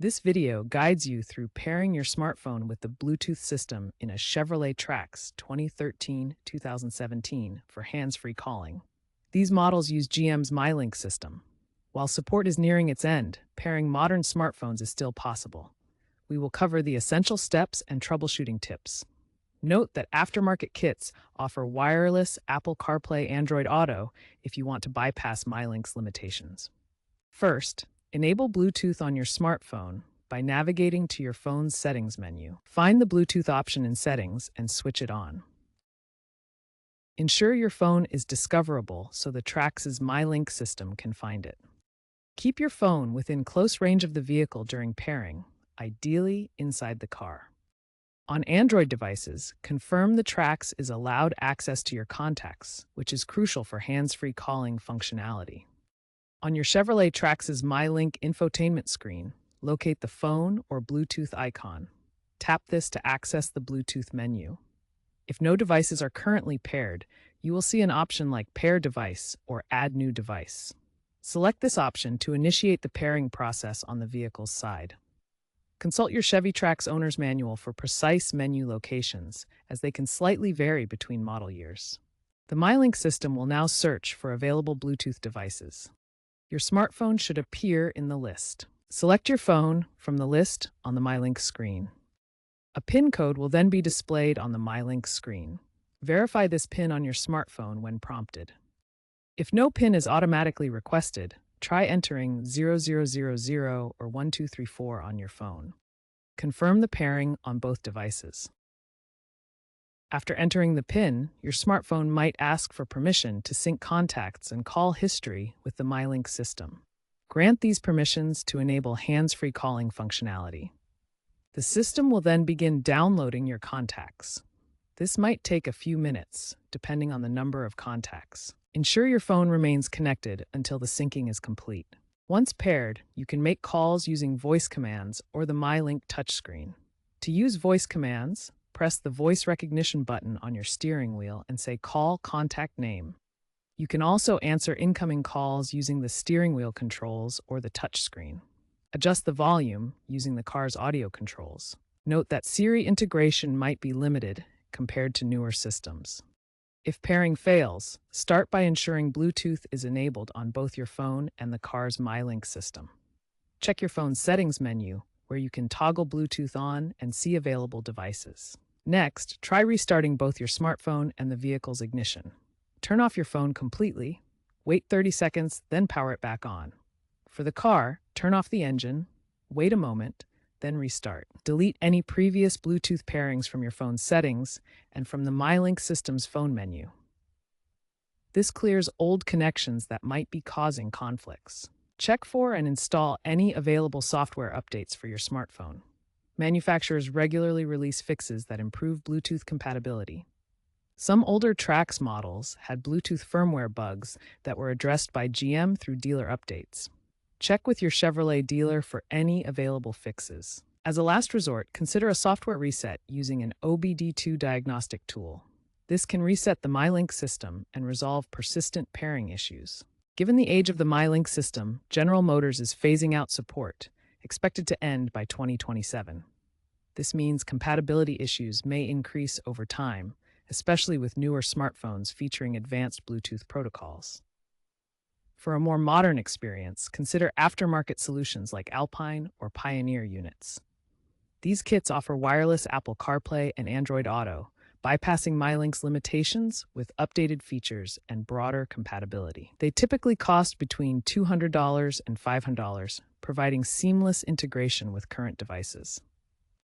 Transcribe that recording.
This video guides you through pairing your smartphone with the Bluetooth system in a Chevrolet Trax 2013-2017 for hands-free calling. These models use GM's MyLink system. While support is nearing its end, pairing modern smartphones is still possible. We will cover the essential steps and troubleshooting tips. Note that aftermarket kits offer wireless Apple CarPlay Android Auto if you want to bypass MyLink's limitations. First, enable Bluetooth on your smartphone by navigating to your phone's settings menu. Find the Bluetooth option in Settings and switch it on. Ensure your phone is discoverable so the Trax's MyLink system can find it. Keep your phone within close range of the vehicle during pairing, ideally inside the car. On Android devices, confirm the Trax is allowed access to your contacts, which is crucial for hands-free calling functionality. On your Chevrolet Trax's MyLink infotainment screen, locate the phone or Bluetooth icon. Tap this to access the Bluetooth menu. If no devices are currently paired, you will see an option like Pair Device or Add New Device. Select this option to initiate the pairing process on the vehicle's side. Consult your Chevy Trax owner's manual for precise menu locations, as they can slightly vary between model years. The MyLink system will now search for available Bluetooth devices. Your smartphone should appear in the list. Select your phone from the list on the MyLink screen. A PIN code will then be displayed on the MyLink screen. Verify this PIN on your smartphone when prompted. If no PIN is automatically requested, try entering 0000 or 1234 on your phone. Confirm the pairing on both devices. After entering the PIN, your smartphone might ask for permission to sync contacts and call history with the MyLink system. Grant these permissions to enable hands-free calling functionality. The system will then begin downloading your contacts. This might take a few minutes, depending on the number of contacts. Ensure your phone remains connected until the syncing is complete. Once paired, you can make calls using voice commands or the MyLink touchscreen. To use voice commands, press the voice recognition button on your steering wheel and say Call Contact Name. You can also answer incoming calls using the steering wheel controls or the touchscreen. Adjust the volume using the car's audio controls. Note that Siri integration might be limited compared to newer systems. If pairing fails, start by ensuring Bluetooth is enabled on both your phone and the car's MyLink system. Check your phone's settings menu, where you can toggle Bluetooth on and see available devices. Next, try restarting both your smartphone and the vehicle's ignition. Turn off your phone completely, wait 30 seconds, then power it back on. For the car, turn off the engine, wait a moment, then restart. Delete any previous Bluetooth pairings from your phone's settings and from the MyLink system's phone menu. This clears old connections that might be causing conflicts. Check for and install any available software updates for your smartphone. Manufacturers regularly release fixes that improve Bluetooth compatibility. Some older Trax models had Bluetooth firmware bugs that were addressed by GM through dealer updates. Check with your Chevrolet dealer for any available fixes. As a last resort, consider a software reset using an OBD2 diagnostic tool. This can reset the MyLink system and resolve persistent pairing issues. Given the age of the MyLink system, General Motors is phasing out support, expected to end by 2027. This means compatibility issues may increase over time, especially with newer smartphones featuring advanced Bluetooth protocols. For a more modern experience, consider aftermarket solutions like Alpine or Pioneer units. These kits offer wireless Apple CarPlay and Android Auto, bypassing MyLink's limitations with updated features and broader compatibility. They typically cost between $200 and $500, providing seamless integration with current devices.